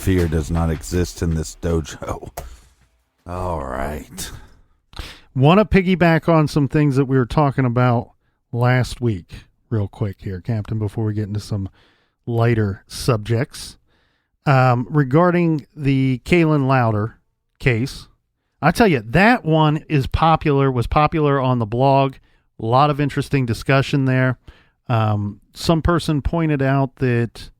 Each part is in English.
fear does not exist in this dojo. All right. Want to piggyback on some things that we were talking about last week real quick here, Captain, before we get into some lighter subjects. Regarding the Kaylin Louder case, I tell you, that one was popular on the blog. A lot of interesting discussion there. Some person pointed out that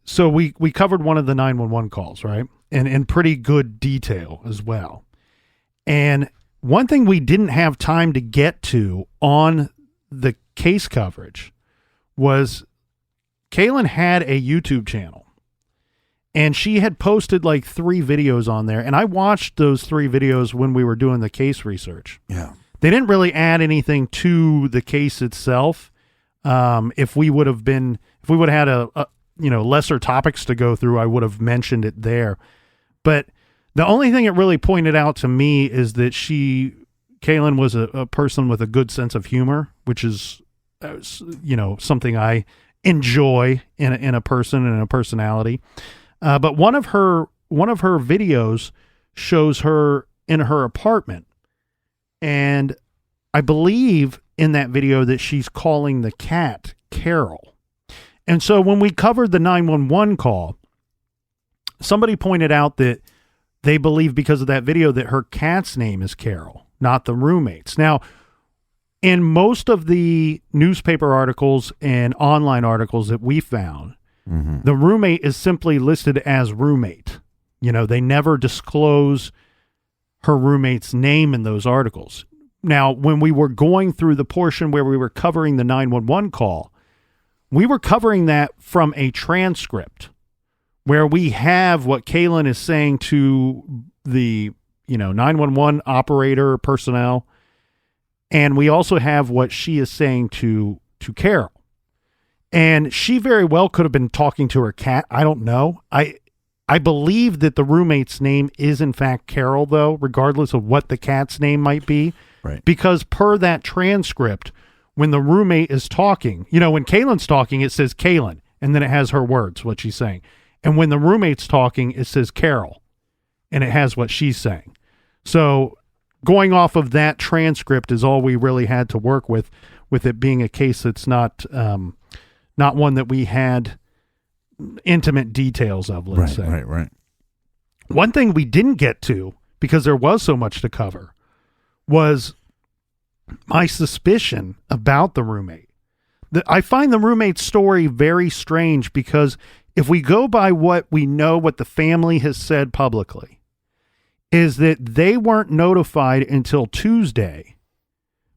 so we covered one of the 911 calls, right? And in pretty good detail as well. And one thing we didn't have time to get to on the case coverage was Kaylin had a YouTube channel, and she had posted like 3 videos on there. And I watched those 3 videos when we were doing the case research. Yeah. They didn't really add anything to the case itself. If we would have had a lesser topics to go through, I would have mentioned it there. But the only thing it really pointed out to me is that Kaylin was a person with a good sense of humor, which is, something I enjoy in a person and a personality. But one of her videos shows her in her apartment, and I believe in that video that she's calling the cat Carol. And so when we covered the 911 call, somebody pointed out that they believe because of that video that her cat's name is Carol, not the roommate's. Now, in most of the newspaper articles and online articles that we found, the roommate is simply listed as roommate. They never disclose her roommate's name in those articles. Now, when we were going through the portion where we were covering the 911 call, we were covering that from a transcript where we have what Kaylin is saying to the, 911 operator personnel. And we also have what she is saying to Carol. And she very well could have been talking to her cat. I don't know. I believe that the roommate's name is in fact Carol, though, regardless of what the cat's name might be. Right. Because per that transcript, when the roommate is talking, when Kaylin's talking, it says Kaylin, and then it has her words, what she's saying. And when the roommate's talking, it says Carol, and it has what she's saying. So going off of that transcript is all we really had to work with it being a case that's not one that we had intimate details of, let's say. Right. One thing we didn't get to, because there was so much to cover, was my suspicion about the roommate. I find the roommate's story very strange because if we go by what we know, what the family has said publicly, is that they weren't notified until Tuesday.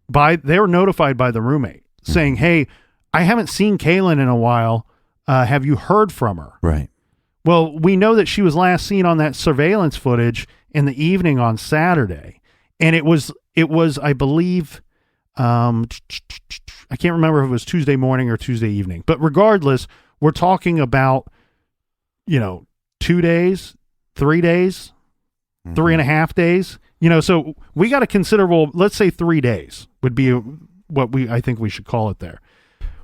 They were notified by the roommate saying, hey, I haven't seen Kaylin in a while. Have you heard from her? Right. Well, we know that she was last seen on that surveillance footage in the evening on Saturday. And it was, I believe, I can't remember if it was Tuesday morning or Tuesday evening, but regardless, we're talking about, 2 days, 3 days, 3.5 days, so we got a considerable, let's say 3 days would be what I think we should call it there.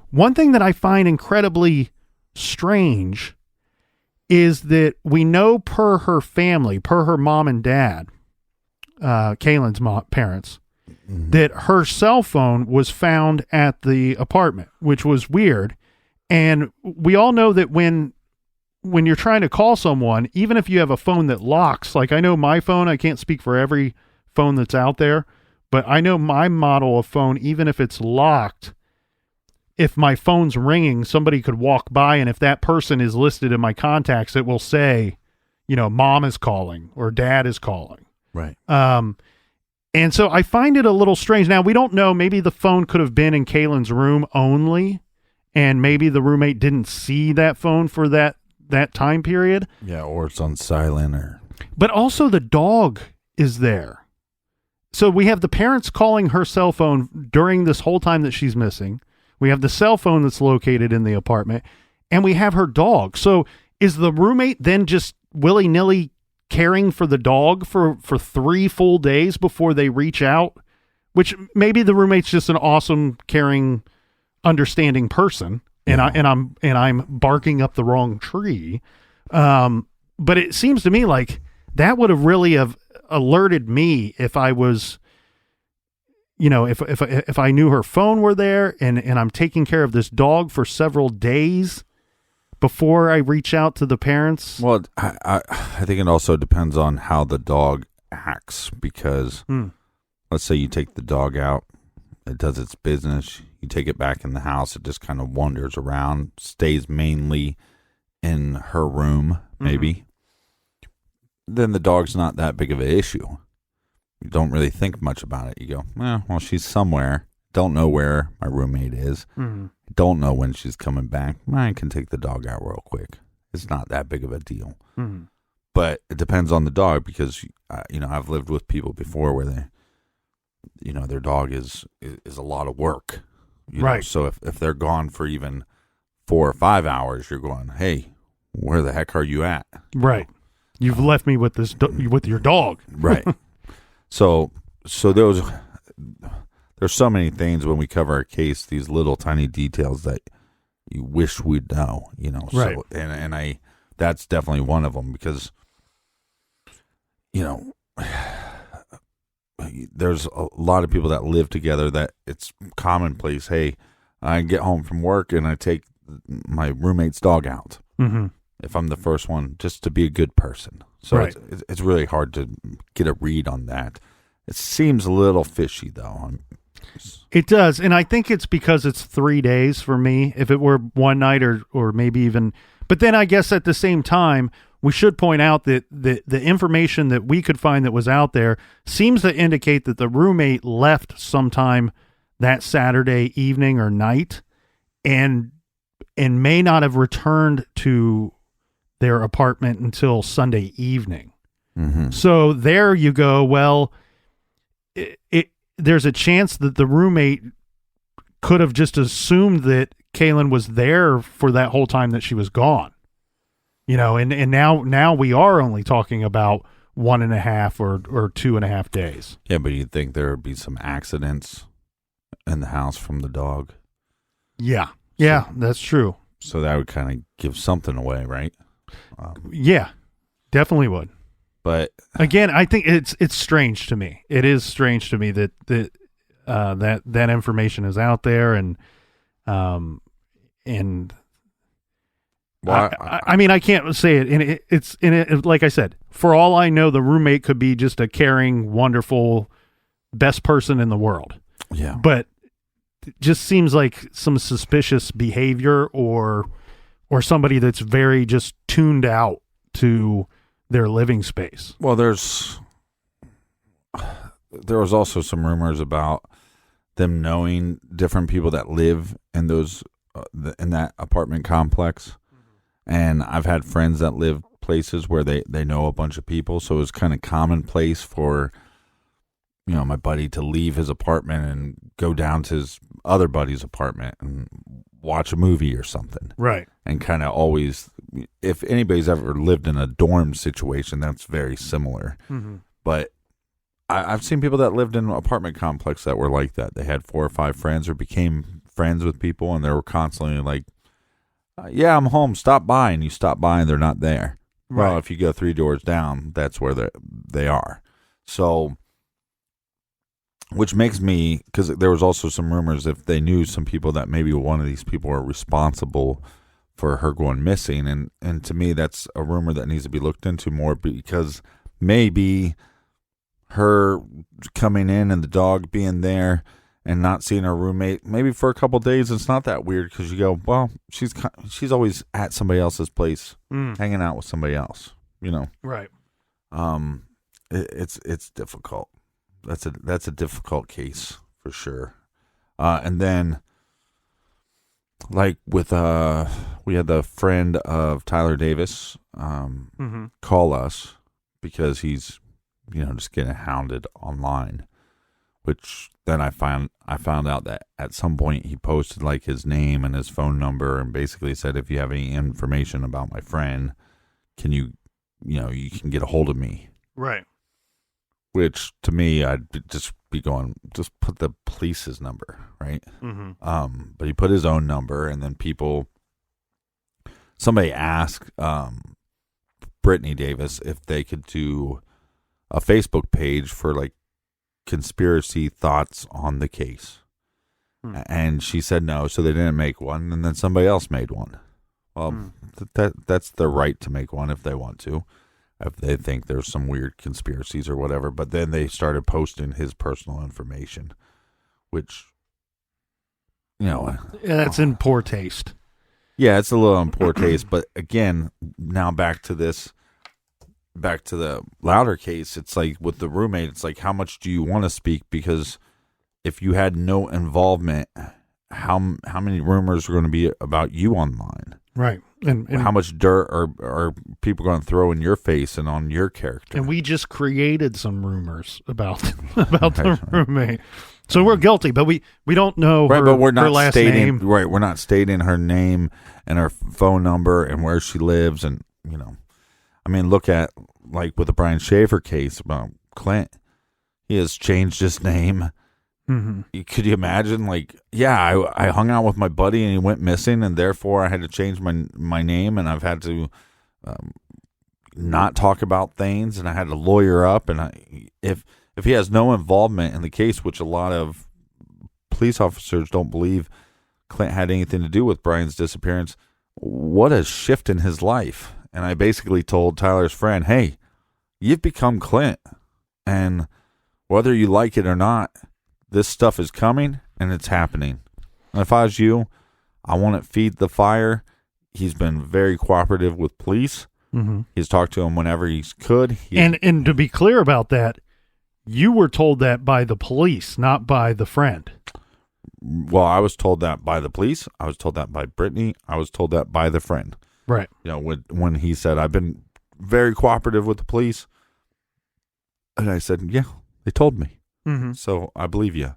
One thing that I find incredibly strange is that we know per her family, per her mom and dad, Kaylin's parents, that her cell phone was found at the apartment, which was weird. And we all know that when you're trying to call someone, even if you have a phone that locks, like I know my phone, I can't speak for every phone that's out there, but I know my model of phone, even if it's locked, if my phone's ringing, somebody could walk by, and if that person is listed in my contacts, it will say, mom is calling or dad is calling. Right. And so I find it a little strange. Now, we don't know, maybe the phone could have been in Kaylin's room only, and maybe the roommate didn't see that phone for that time period. Yeah, or it's on silent But also the dog is there. So we have the parents calling her cell phone during this whole time that she's missing. We have the cell phone that's located in the apartment, and we have her dog. So is the roommate then just willy-nilly caring for the dog for 3 full days before they reach out? Which maybe the roommate's just an awesome, caring, understanding person. and I'm barking up the wrong tree. But it seems to me like that would have really have alerted me if I was, if I knew her phone were there and I'm taking care of this dog for several days before I reach out to the parents. Well, I think it also depends on how the dog acts, because let's say you take the dog out, it does its business, you take it back in the house, it just kind of wanders around, stays mainly in her room, maybe. Then the dog's not that big of an issue. You don't really think much about it. You go, well, she's somewhere. Don't know where my roommate is. Don't know when she's coming back. I can take the dog out real quick. It's not that big of a deal. But it depends on the dog, because I've lived with people before where they, their dog is a lot of work. Right. So if they're gone for even 4 or 5 hours, you're going, hey, where the heck are you at? Right. You've left me with with your dog. Right. So there's so many things when we cover a case, these little tiny details that you wish we'd know, Right. So, and that's definitely one of them, because, there's a lot of people that live together that it's commonplace. Hey, I get home from work and I take my roommate's dog out. If I'm the first one, just to be a good person. So right. it's really hard to get a read on that. It seems a little fishy, though. It does, and I think it's because it's 3 days for me. If it were one night or maybe even, but then I guess at the same time, we should point out that the information that we could find that was out there seems to indicate that the roommate left sometime that Saturday evening or night, and may not have returned to their apartment until Sunday evening. So there you go. Well, there's a chance that the roommate could have just assumed that Kaylin was there for that whole time that she was gone. And now we are only talking about 1.5 or 2.5 days. Yeah, but you'd think there would be some accidents in the house from the dog. Yeah. Yeah, that's true. So that would kind of give something away, right? Yeah, definitely would. But again, I think it's strange to me. It is strange to me that that information is out there, and well, I mean, I can't say it. And it's like I said, for all I know, the roommate could be just a caring, wonderful, best person in the world. Yeah, but it just seems like some suspicious behavior, or somebody that's very just tuned out to their living space. Well, there was also some rumors about them knowing different people that live in those in that apartment complex, and I've had friends that live places where they know a bunch of people, so it was kind of commonplace for my buddy to leave his apartment and go down to his other buddy's apartment and watch a movie or something. Right. And kind of always, if anybody's ever lived in a dorm situation, that's very similar. But I've seen people that lived in an apartment complex that were like that. They had 4 or 5 friends or became friends with people, and they were constantly like, yeah, I'm home, stop by. And you stop by and they're not there. Right. Well, if you go 3 doors down, that's where they are. So, which makes me, because there was also some rumors if they knew some people that maybe one of these people are responsible for her going missing, and to me that's a rumor that needs to be looked into more, because maybe her coming in and the dog being there and not seeing her roommate maybe for a couple of days, it's not that weird, because you go, well, she's always at somebody else's place hanging out with somebody else, Right. It's difficult. That's a difficult case for sure. And then, like with we had the friend of Tyler Davis call us because he's just getting hounded online, which then I found out that at some point he posted like his name and his phone number and basically said, if you have any information about my friend, can you can get a hold of me. Right. Which to me, I'd just be going, just put the police's number, right? But he put his own number, and then somebody asked Brittany Davis if they could do a Facebook page for like conspiracy thoughts on the case. And she said no, so they didn't make one, and then somebody else made one. Well, that's their right to make one if they want to, if they think there's some weird conspiracies or whatever. But then they started posting his personal information, which, that's in poor taste. Yeah, it's a little in poor taste. But again, now back to the Louder case, it's like with the roommate, it's like, how much do you want to speak? Because if you had no involvement, how many rumors are going to be about you online? Right. And how much dirt are people going to throw in your face and on your character? And we just created some rumors about the roommate. So we're guilty, but we don't know her, but we're not her last stating, name. Right, we're not stating her name and her phone number and where she lives. And, I mean, look at, like, with the Brian Schaefer case about Clint. He has changed his name. Could you imagine, like, I hung out with my buddy and he went missing, and therefore I had to change my name, and I've had to not talk about things, and I had to lawyer up. And if he has no involvement in the case, which a lot of police officers don't believe Clint had anything to do with Brian's disappearance, what a shift in his life. And I basically told Tyler's friend, hey, you've become Clint, and whether you like it or not, this stuff is coming and it's happening. And if I was you, I want to feed the fire. He's been very cooperative with police. He's talked to him whenever he could. And to be clear about that, you were told that by the police, not by the friend. Well, I was told that by the police. I was told that by Brittany. I was told that by the friend. Right. When he said, I've been very cooperative with the police. And I said, yeah, they told me. So I believe you.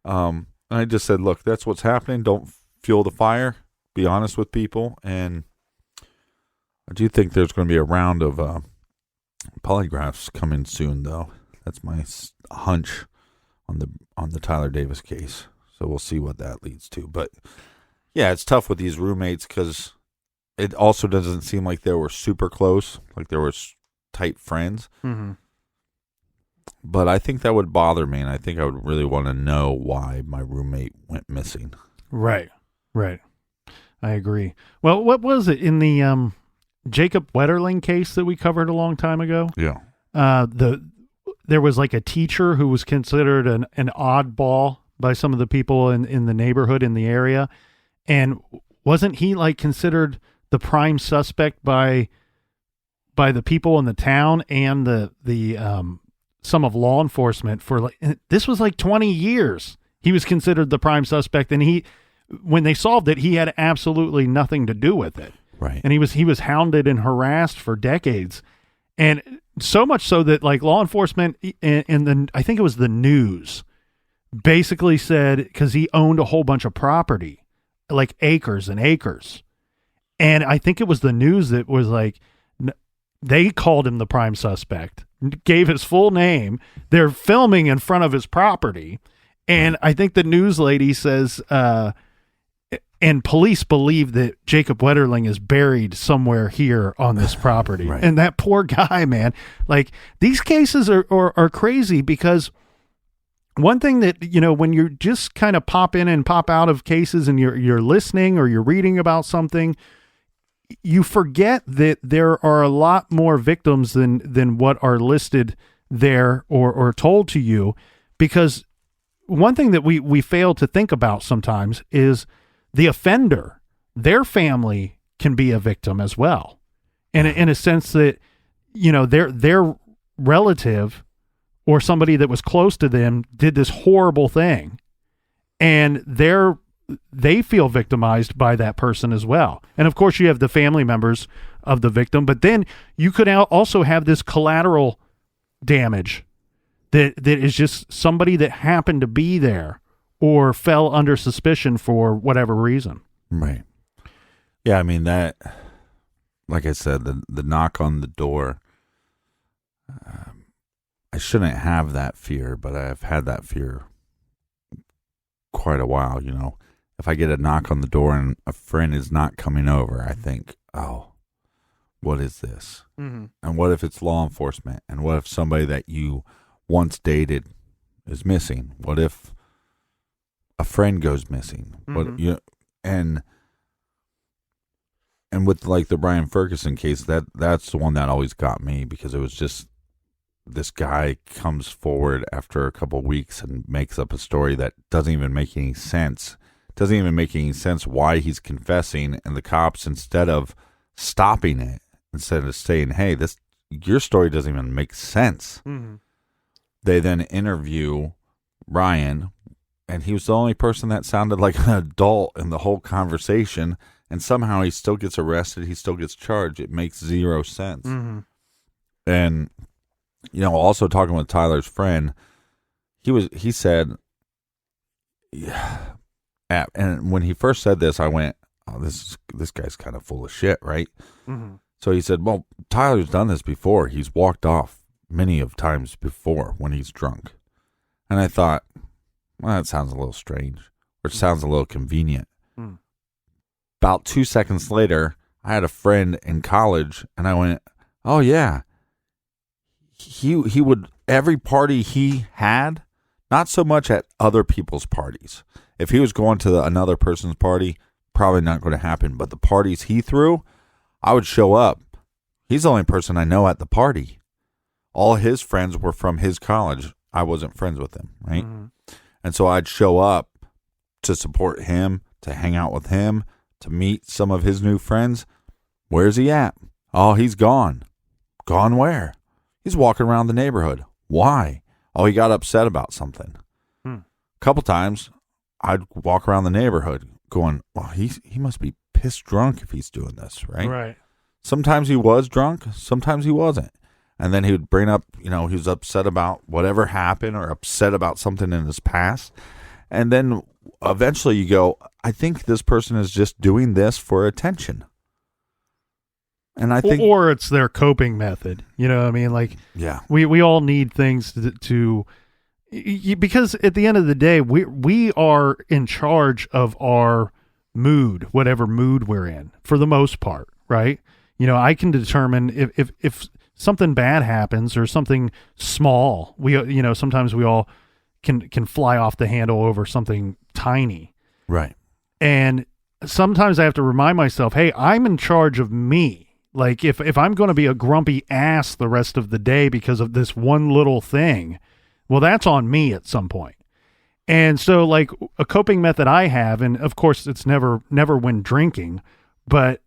And I just said, look, that's what's happening. Don't fuel the fire. Be honest with people. And I do think there's going to be a round of polygraphs coming soon, though. That's my hunch on the Tyler Davis case. So we'll see what that leads to. But yeah, it's tough with these roommates because it also doesn't seem like they were super close, like they were tight friends. But I think that would bother me, and I think I would really want to know why my roommate went missing. Right. I agree. Well, what was it in the Jacob Wetterling case that we covered a long time ago? Yeah. There was like a teacher who was considered an oddball by some of the people in the neighborhood, in the area. And wasn't he like considered the prime suspect by the people in the town and the some of law enforcement for this was like 20 years. He was considered the prime suspect, and when they solved it, he had absolutely nothing to do with it. Right. And he was hounded and harassed for decades. And so much so that like law enforcement and I think it was the news basically said, because he owned a whole bunch of property, like acres and acres. And I think it was the news that was like, they called him the prime suspect, gave his full name. They're filming in front of his property. And I think the news lady says, and police believe that Jacob Wetterling is buried somewhere here on this property. Right. And that poor guy, man, like these cases are crazy because one thing that, when you just kind of pop in and pop out of cases and you're listening or you're reading about something, you forget that there are a lot more victims than what are listed there or told to you. Because one thing that we fail to think about sometimes is the offender, their family can be a victim as well. And in a sense that, their relative or somebody that was close to them did this horrible thing, and they feel victimized by that person as well. And of course you have the family members of the victim, but then you could also have this collateral damage that is just somebody that happened to be there or fell under suspicion for whatever reason. Right. Yeah, I mean that, like I said, the knock on the door, I shouldn't have that fear, but I've had that fear quite a while. If I get a knock on the door and a friend is not coming over, I think, oh, what is this? Mm-hmm. And what if it's law enforcement? And what if somebody that you once dated is missing? What if a friend goes missing? Mm-hmm. And with like the Brian Ferguson case, that's the one that always got me, because it was just this guy comes forward after a couple of weeks and makes up a story that doesn't even make any sense. Doesn't even make any sense why he's confessing, and the cops, instead of stopping it, instead of saying, "Hey, your story doesn't even make sense," Mm-hmm. they then interview Ryan, and he was the only person that sounded like an adult in the whole conversation, and somehow he still gets arrested, he still gets charged. It makes zero sense. Mm-hmm. And also talking with Tyler's friend, he said, yeah, and when he first said this, I went, oh, this guy's kind of full of shit, right? Mm-hmm. So he said, well, Tyler's done this before. He's walked off many of times before when he's drunk. And I thought, well, that sounds a little strange, or it sounds a little convenient. Mm. About 2 seconds later, I had a friend in college, and I went, oh yeah, he would, every party he had, not so much at other people's parties. If he was going to another person's party, probably not going to happen. But the parties he threw, I would show up. He's the only person I know at the party. All his friends were from his college. I wasn't friends with him, right? Mm-hmm. And so I'd show up to support him, to hang out with him, to meet some of his new friends. Where's he at? Oh, he's gone. Gone where? He's walking around the neighborhood. Why? Oh, he got upset about something. A couple times, I'd walk around the neighborhood going, well, he must be pissed drunk if he's doing this, right? Right. Sometimes he was drunk, sometimes he wasn't. And then he would bring up, he was upset about whatever happened or upset about something in his past. And then eventually you go, I think this person is just doing this for attention. And I think, or it's their coping method. You know what I mean? Like, yeah, we all need things to because at the end of the day, we are in charge of our mood, whatever mood we're in, for the most part, right? I can determine if something bad happens or something small. Sometimes we all can fly off the handle over something tiny, right? And sometimes I have to remind myself, hey, I'm in charge of me. Like, if I'm going to be a grumpy ass the rest of the day because of this one little thing, well, that's on me at some point. And so, like, a coping method I have, and of course it's never when drinking, but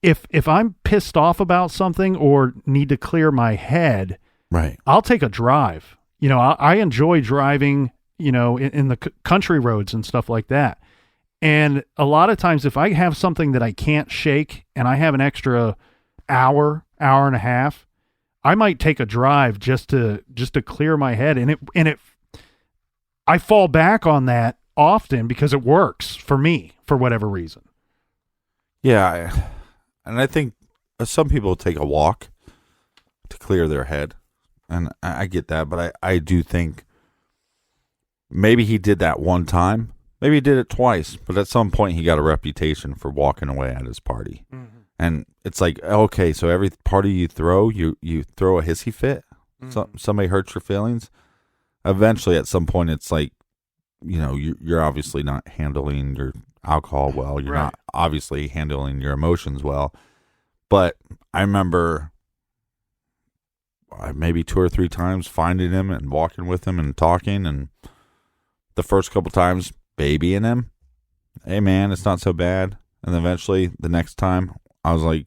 if I'm pissed off about something or need to clear my head, right, I'll take a drive. I enjoy driving, in the country roads and stuff like that. And a lot of times if I have something that I can't shake and I have an extra hour and a half, I might take a drive just to clear my head. And I fall back on that often because it works for me for whatever reason. Yeah. And I think some people take a walk to clear their head. And I get that, but I do think maybe he did that one time. Maybe he did it twice, but at some point he got a reputation for walking away at his party. Mm-hmm. And it's like, okay, so every party you throw a hissy fit? Mm-hmm. Somebody hurts your feelings? Eventually, at some point, it's like, you're obviously not handling your alcohol well. You're not obviously handling your emotions well. But I remember maybe 2 or 3 times finding him and walking with him and talking. And the first couple times, babying him. Hey, man, it's not so bad. And then eventually, the next time, I was like,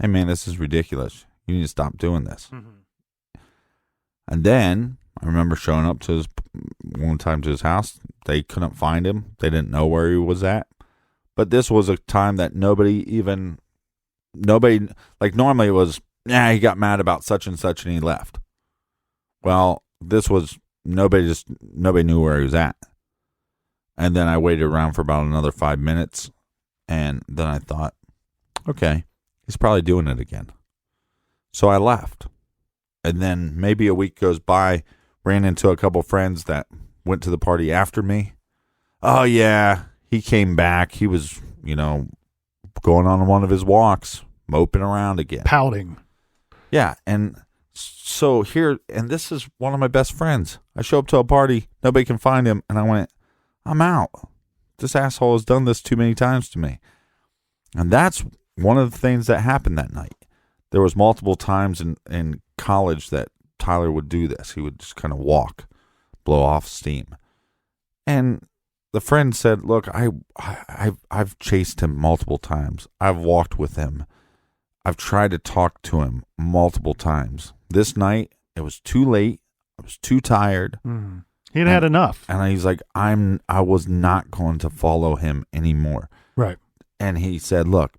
hey, man, this is ridiculous. You need to stop doing this. Mm-hmm. And then I remember showing up one time to his house. They couldn't find him. They didn't know where he was at. But this was a time that nobody, like normally it was, he got mad about such and such and he left. Well, this was, nobody knew where he was at. And then I waited around for about another 5 minutes. And then I thought, okay, he's probably doing it again. So I left. And then maybe a week goes by, ran into a couple friends that went to the party after me. Oh, yeah. He came back. He was, going on one of his walks, moping around again. Pouting. Yeah. And so and this is one of my best friends. I show up to a party, nobody can find him, and I went, I'm out. This asshole has done this too many times to me. And that's one of the things that happened that night. There was multiple times in college that Tyler would do this. He would just kind of walk, blow off steam. And the friend said, look, I've chased him multiple times. I've walked with him. I've tried to talk to him multiple times. This night, it was too late. I was too tired. Mm-hmm. He'd had enough. And he's like, I was not going to follow him anymore. Right. And he said, look,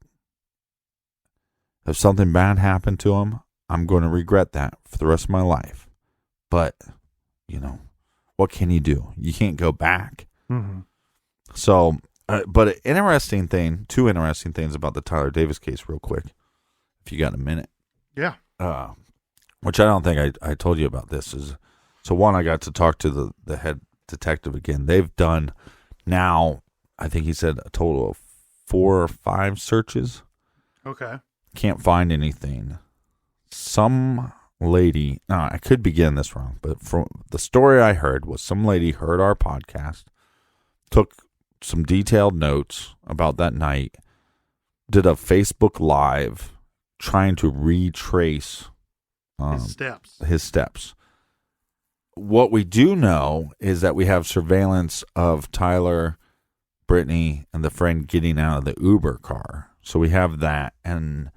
if something bad happened to him, I'm going to regret that for the rest of my life. But, what can you do? You can't go back. Mm-hmm. So, but two interesting things about the Tyler Davis case real quick, if you got a minute. Yeah. Which I don't think I told you about this is, so one, I got to talk to the head detective again. They've done now, I think he said a total of 4 or 5 searches. Okay. Can't find anything. Some lady, I could be getting this wrong, but from the story I heard was some lady heard our podcast, took some detailed notes about that night, did a Facebook Live trying to retrace his steps. What we do know is that we have surveillance of Tyler, Brittany, and the friend getting out of the Uber car. So we have that, and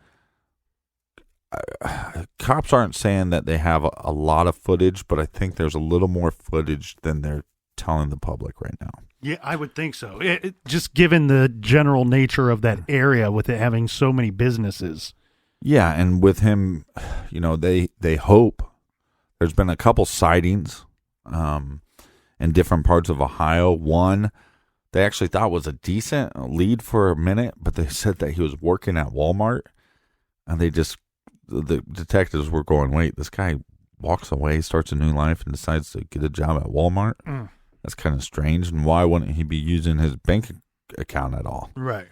cops aren't saying that they have a lot of footage, but I think there's a little more footage than they're telling the public right now. Yeah, I would think so. Just given the general nature of that area with it having so many businesses. Yeah, and with him, they hope. There's been a couple sightings in different parts of Ohio. One they actually thought was a decent lead for a minute, but they said that he was working at Walmart, and the detectives were going, wait, this guy walks away, starts a new life, and decides to get a job at Walmart? That's kind of strange, and why wouldn't he be using his bank account at all? Right.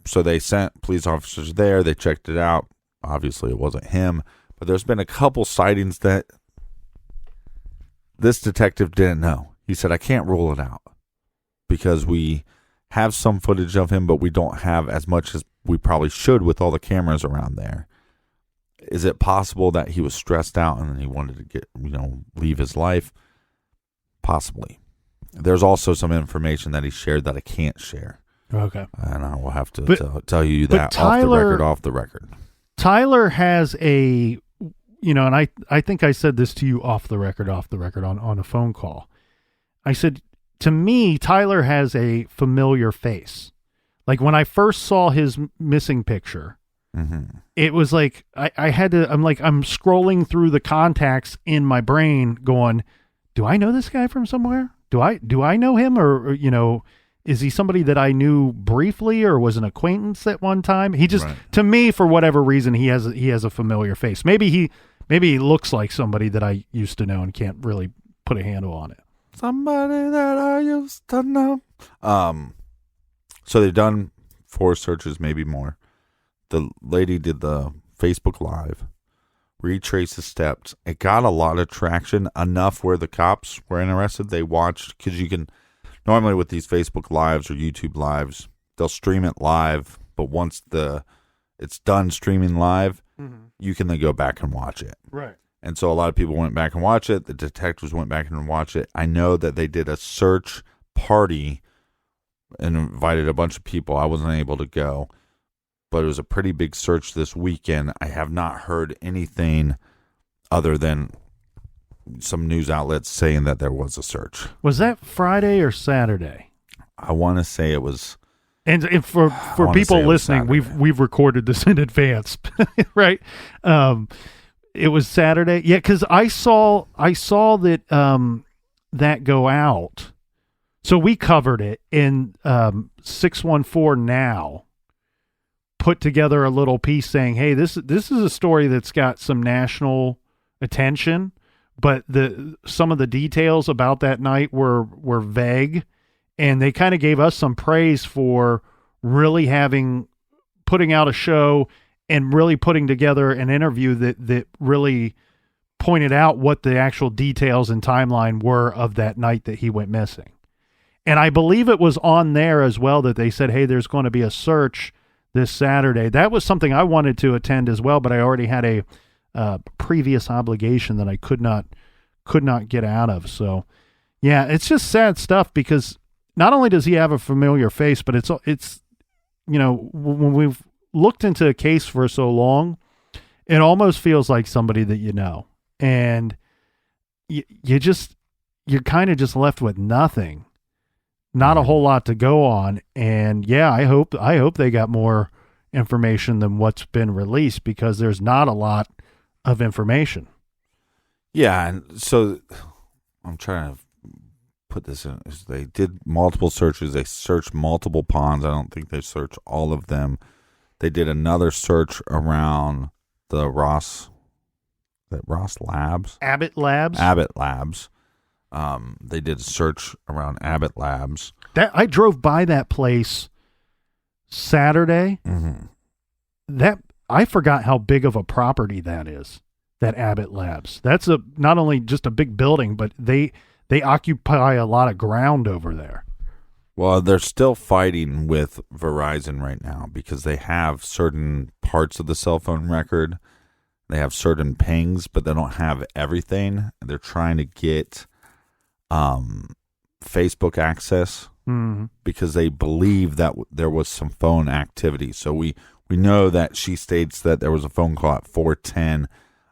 So they sent police officers there. They checked it out. Obviously, it wasn't him, but there's been a couple sightings that this detective didn't know. He said, I can't rule it out because we have some footage of him, but we don't have as much as we probably should with all the cameras around there. Is it possible that he was stressed out and he wanted to get, leave his life? Possibly. There's also some information that he shared that I can't share. Okay. And I will have to tell you that off the record. Tyler has and I think I said this to you off the record on a phone call. I said, to me, Tyler has a familiar face. Like when I first saw his missing picture, it was like I'm scrolling through the contacts in my brain going, do I know this guy from somewhere? Do I know him? Or is he somebody that I knew briefly or was an acquaintance at one time? He just, to me, for whatever reason, he has a familiar face. Maybe he looks like somebody that I used to know and can't really put a handle on it. Somebody that I used to know. So they've done 4 searches, maybe more. The lady did the Facebook Live, retraced the steps. It got a lot of traction, enough where the cops were interested. They watched, because you can, normally with these Facebook Lives or YouTube Lives, they'll stream it live, but once it's done streaming live, you can then go back and watch it. Right. And so a lot of people went back and watched it. The detectives went back and watched it. I know that they did a search party and invited a bunch of people. I wasn't able to go, but it was a pretty big search this weekend. I have not heard anything other than some news outlets saying that there was a search. Was that Friday or Saturday? I want to say it was. And for people listening, we've recorded this in advance, right? It was Saturday. Yeah, because I saw that that go out. So we covered it in 614 Now. Put together a little piece saying, "Hey, this is a story that's got some national attention. but some of the details about that night were vague, and they kind of gave us some praise for really putting out a show and really putting together an interview that really pointed out what the actual details and timeline were of that night that he went missing. And I believe it was on there as well that they said, hey, there's going to be a search this Saturday. That was something I wanted to attend as well, but I already had a previous obligation that I could not get out of. So yeah, it's just sad stuff, because not only does he have a familiar face, but it's when we've looked into a case for so long, it almost feels like somebody that you know, and you're kind of just left with nothing, not a whole lot to go on. And yeah, I hope they got more information than what's been released, because there's not a lot of information. Yeah, and so I'm trying to put this in. They did multiple searches. They searched multiple ponds. I don't think they searched all of them. They did another search around the Abbott Labs. They did a search around Abbott Labs. I drove by that place Saturday. Mm-hmm. I forgot how big of a property that is, that Abbott Labs. That's not only just a big building, but they occupy a lot of ground over there. Well, they're still fighting with Verizon right now, because they have certain parts of the cell phone record. They have certain pings, but they don't have everything. They're trying to get Facebook access, because they believe that there was some phone activity. So we know that she states that there was a phone call at 4:10.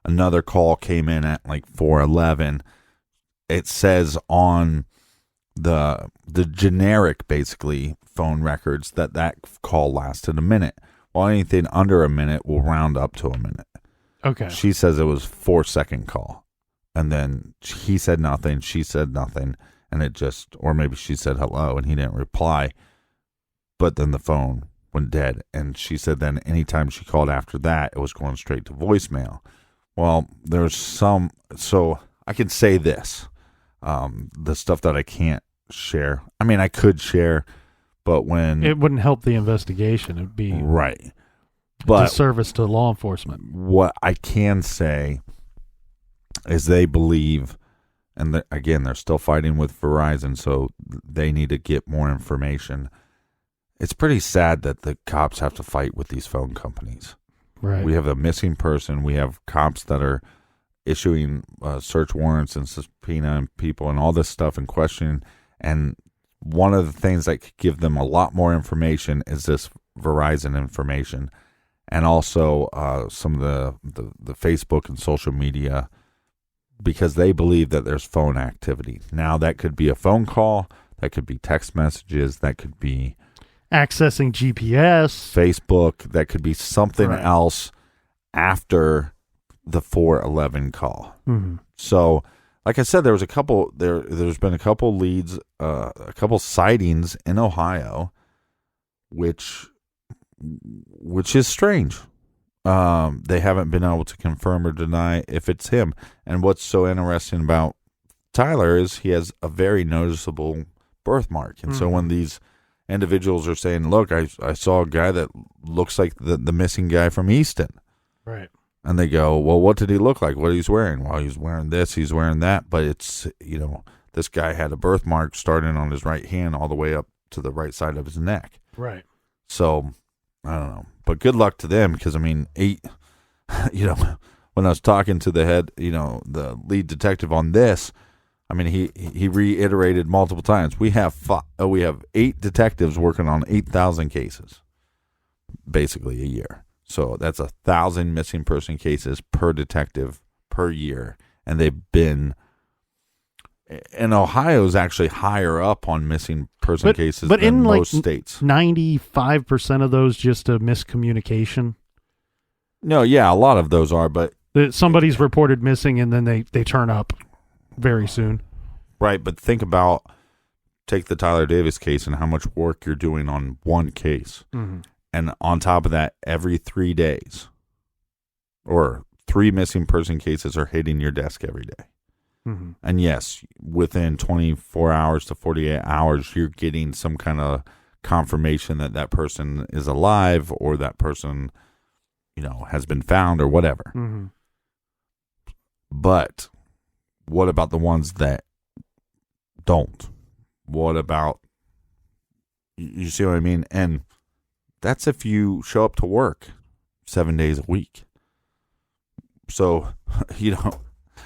Another call came in at like 4:11. It says on the generic, basically, phone records that call lasted a minute. Well, anything under a minute will round up to a minute. Okay. She says it was 4-second call. And then he said nothing. She said nothing. And it just, or maybe she said hello and he didn't reply. But then the phone went dead. And she said then anytime she called after that, it was going straight to voicemail. Well, there's so I can say this. The stuff that I can't share. I mean, I could share, but when it wouldn't help the investigation, it'd be right. But disservice to law enforcement. What I can say is they believe, and again, they're still fighting with Verizon, so they need to get more information. It's pretty sad that the cops have to fight with these phone companies. Right. We have a missing person. We have cops that are issuing search warrants and subpoenaing people and all this stuff and questioning. And one of the things that could give them a lot more information is this Verizon information, and also some of the Facebook and social media, because they believe that there's phone activity. Now, that could be a phone call, that could be text messages, that could be accessing GPS, Facebook, that could be something right. else after the 411 call. Mm-hmm. So, like I said, there's been a couple leads, a couple sightings in Ohio, which is strange. They haven't been able to confirm or deny if it's him. And what's so interesting about Tyler is he has a very noticeable birthmark. And so when these individuals are saying, look, I saw a guy that looks like the missing guy from Easton. Right. And they go, well, what did he look like? What he's wearing? Well, he's wearing this, he's wearing that. But it's, this guy had a birthmark starting on his right hand all the way up to the right side of his neck. Right. So, I don't know. But good luck to them, because, I mean, when I was talking to the head, the lead detective on this, I mean, he reiterated multiple times. We have 8 detectives working on 8,000 cases, basically a year. So that's 1,000 missing person cases per detective per year, and they've been. And Ohio is actually higher up on missing person cases but than in most like states. 95% of those just a miscommunication. No, yeah, a lot of those are, but somebody's reported missing and then they turn up very soon. Right, but take the Tyler Davis case and how much work you're doing on one case. Mm-hmm. And on top of that, every 3 days, or 3 missing person cases are hitting your desk every day. And yes, within 24 hours to 48 hours, you're getting some kind of confirmation that that person is alive or that person, has been found or whatever. But what about the ones that don't? What about, you see what I mean? And that's if you show up to work 7 days a week. So,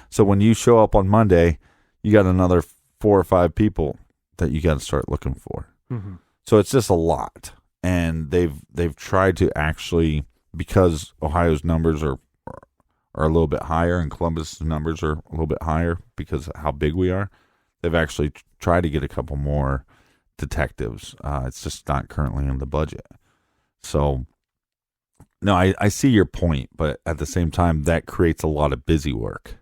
so when you show up on Monday, you got another 4 or 5 people that you got to start looking for. So it's just a lot. And they've tried to actually, because Ohio's numbers are a little bit higher and Columbus' numbers are a little bit higher because of how big we are, they've actually tried to get a couple more detectives. It's just not currently in the budget. So, no, I see your point, but at the same time, that creates a lot of busy work.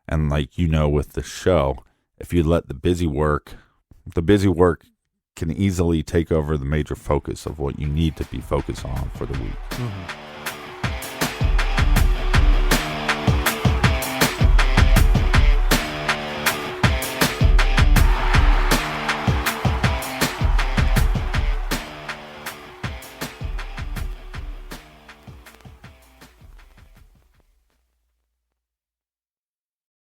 And with the show, if you let the busy work can easily take over the major focus of what you need to be focused on for the week.